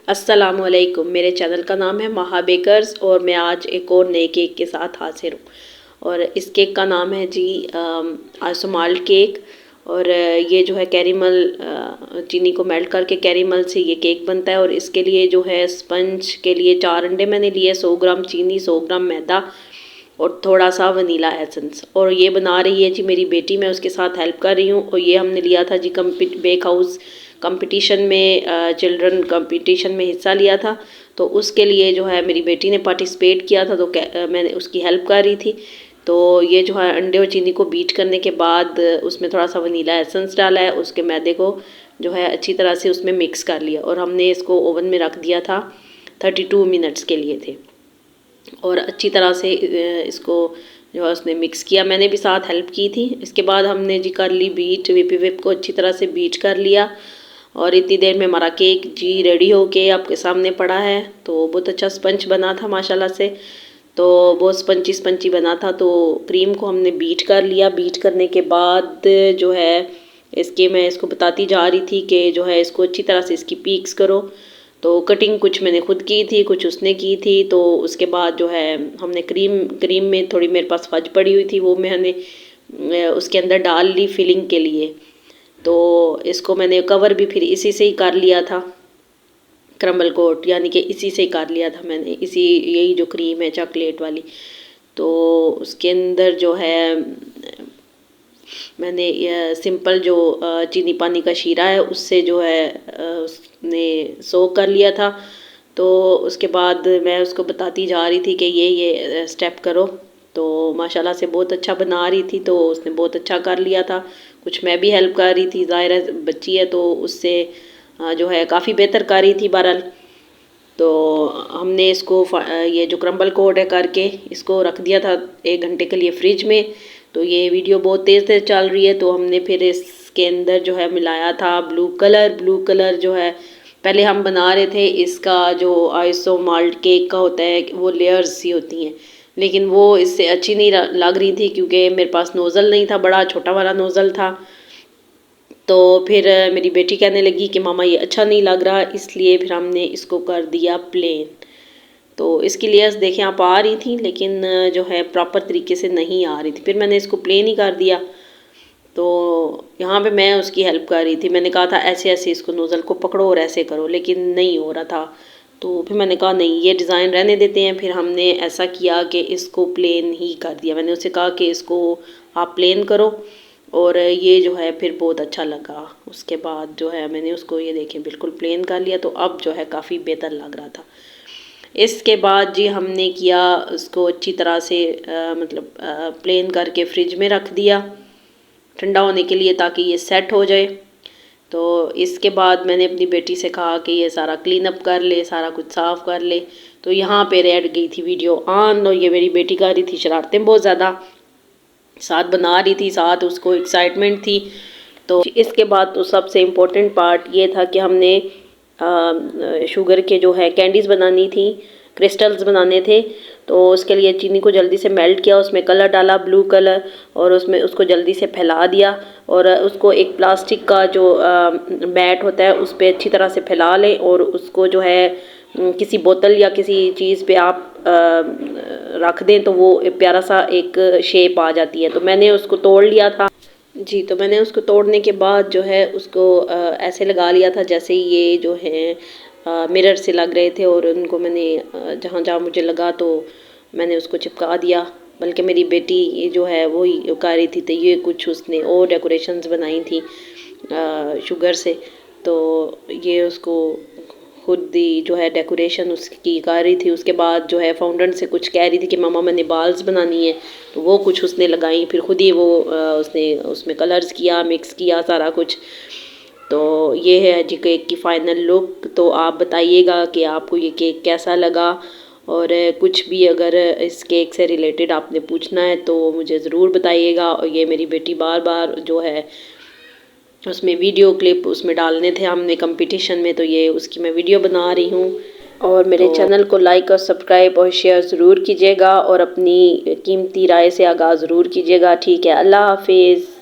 अस्सलामुअलैकुम। मेरे चैनल का नाम है महा बेकर्स और मैं आज एक और नए केक के साथ हाजिर हूँ। और इस केक का नाम है जी आइसोमाल्ट केक। और ये जो है कैरीमल चीनी को मेल्ट करके कैरीमल से ये केक बनता है। और इसके लिए जो है स्पंज के लिए 4 अंडे मैंने लिए, 100 ग्राम चीनी, 100 ग्राम मैदा और थोड़ा सा वनीला एसेंस। और ये बना रही है जी मेरी बेटी, मैं उसके साथ हेल्प कर रही हूँ। और ये हमने लिया था जी बेक हाउस कंपटीशन में, चिल्ड्रन कंपटीशन में हिस्सा लिया था। तो उसके लिए जो है मेरी बेटी ने पार्टिसिपेट किया था, तो मैंने उसकी हेल्प कर रही थी। तो ये जो है अंडे और चीनी को बीट करने के बाद उसमें थोड़ा सा वनीला एसेंस डाला है, उसके मैदे को जो है अच्छी तरह से उसमें मिक्स कर लिया। और हमने इसको ओवन में रख दिया था 32 मिनट्स के लिए थे। और अच्छी तरह से इसको जो है उसने मिक्स किया, मैंने भी साथ हेल्प की थी। इसके बाद हमने जी कर ली बीट, विप को अच्छी तरह से बीट कर लिया। और इतनी देर में हमारा केक जी रेडी हो के आपके सामने पड़ा है। तो बहुत अच्छा स्पंज बना था माशाल्लाह से, तो बहुत स्पंची स्पंची बना था। तो क्रीम को हमने बीट कर लिया। बीट करने के बाद जो है मैं इसको बताती जा रही थी कि जो है इसको अच्छी तरह से इसकी पीक्स करो। तो कटिंग कुछ मैंने खुद की थी, कुछ उसने की थी। तो उसके बाद जो है हमने क्रीम में थोड़ी मेरे पास फज पड़ी हुई थी, वो मैंने उसके अंदर डाल ली फिलिंग के लिए। तो इसको मैंने कवर भी फिर इसी से ही कर लिया था, क्रम्बल कोट यानी कि इसी से ही कर लिया था मैंने, इसी यही जो क्रीम है चॉकलेट वाली। तो उसके अंदर जो है मैंने सिंपल जो चीनी पानी का शीरा है उससे जो है उसने सोक कर लिया था। तो उसके बाद मैं उसको बताती जा रही थी कि ये स्टेप करो। तो माशाल्लाह से बहुत अच्छा बना रही थी, तो उसने बहुत अच्छा कर लिया था। कुछ मैं भी हेल्प कर रही थी, ज़ाहिर है बच्ची है तो उससे जो है काफ़ी बेहतर कर रही थी बहरहाल। तो हमने इसको ये जो क्रम्बल कोट है करके इसको रख दिया था 1 घंटे के लिए फ्रिज में। तो ये वीडियो बहुत तेज़ तेज़ चल रही है, तो हमने फिर इसके अंदर जो है मिलाया था ब्लू कलर जो है पहले हम बना रहे थे। इसका जो आइसो माल्ट केक का होता है वो लेयर्स सी होती हैं, लेकिन वो इससे अच्छी नहीं लग रही थी क्योंकि मेरे पास नोज़ल नहीं था, बड़ा छोटा वाला नोज़ल था। तो फिर मेरी बेटी कहने लगी कि मामा ये अच्छा नहीं लग रहा, इसलिए फिर हमने इसको कर दिया प्लेन। तो इसकी लेयर्स देखें आप आ रही थी, लेकिन जो है प्रॉपर तरीके से नहीं आ रही थी। फिर मैंने इसको प्लेन ही कर दिया। तो यहाँ पे मैं उसकी हेल्प कर रही थी। मैंने कहा था ऐसे ऐसे इसको नोज़ल को पकड़ो और ऐसे करो, लेकिन नहीं हो रहा था। तो फिर मैंने कहा नहीं, ये डिज़ाइन रहने देते हैं। फिर हमने ऐसा किया कि इसको प्लेन ही कर दिया। मैंने उससे कहा कि इसको आप प्लेन करो, और ये जो है फिर बहुत अच्छा लगा। उसके बाद जो है मैंने उसको ये देखें बिल्कुल प्लेन कर लिया, तो अब जो है काफ़ी बेहतर लग रहा था। इसके बाद जी हमने किया उसको अच्छी तरह से मतलब प्लेन करके फ्रिज में रख दिया ठंडा होने के लिए, ताकि ये सेट हो जाए। तो इसके बाद मैंने अपनी बेटी से कहा कि ये सारा क्लीन अप कर ले, सारा कुछ साफ़ कर ले। तो यहाँ पे रह गई थी वीडियो ऑन, और ये मेरी बेटी कर रही थी शरारतें बहुत ज़्यादा, साथ बना रही थी, साथ उसको एक्साइटमेंट थी। तो इसके बाद तो सबसे इम्पोर्टेंट पार्ट ये था कि हमने शुगर के जो है कैंडीज़ बनानी थी, क्रिस्टल्स बनाने थे। तो उसके लिए चीनी को जल्दी से मेल्ट किया, उसमें कलर डाला ब्लू कलर, और उसमें उसको जल्दी से फैला दिया। और उसको एक प्लास्टिक का जो मैट होता है उस पर अच्छी तरह से फैला लें, और उसको जो है किसी बोतल या किसी चीज़ पे आप रख दें, तो वो प्यारा सा एक शेप आ जाती है। तो मैंने उसको तोड़ लिया था जी। तो मैंने उसको तोड़ने के बाद जो है उसको ऐसे लगा लिया था जैसे ये जो है मिरर से लग रहे थे, और उनको मैंने जहाँ जहाँ मुझे लगा तो मैंने उसको चिपका दिया। बल्कि मेरी बेटी ये जो है वो ही कर रही थी, तो ये कुछ उसने और डेकोरेशंस बनाई थी शुगर से। तो ये उसको खुद ही जो है डेकोरेशन उसकी कर रही थी। उसके बाद जो है फाउंडेंट से कुछ कह रही थी कि मामा मैंने बाल्स बनानी है, तो वो कुछ उसने लगाई। फिर खुद ही वो उसने उसमें कलर्स किया, मिक्स किया सारा कुछ। तो ये है जी केक की फ़ाइनल लुक। तो आप बताइएगा कि आपको ये केक कैसा लगा, और कुछ भी अगर इस केक से रिलेटेड आपने पूछना है तो मुझे ज़रूर बताइएगा। और ये मेरी बेटी बार बार जो है उसमें वीडियो क्लिप उसमें डालने थे हमने कंपटीशन में, तो ये उसकी मैं वीडियो बना रही हूँ। और मेरे चैनल को लाइक और सब्सक्राइब और शेयर ज़रूर कीजिएगा, और अपनी कीमती राय से आगाज़ ज़रूर कीजिएगा। ठीक है, अल्लाह हाफिज़।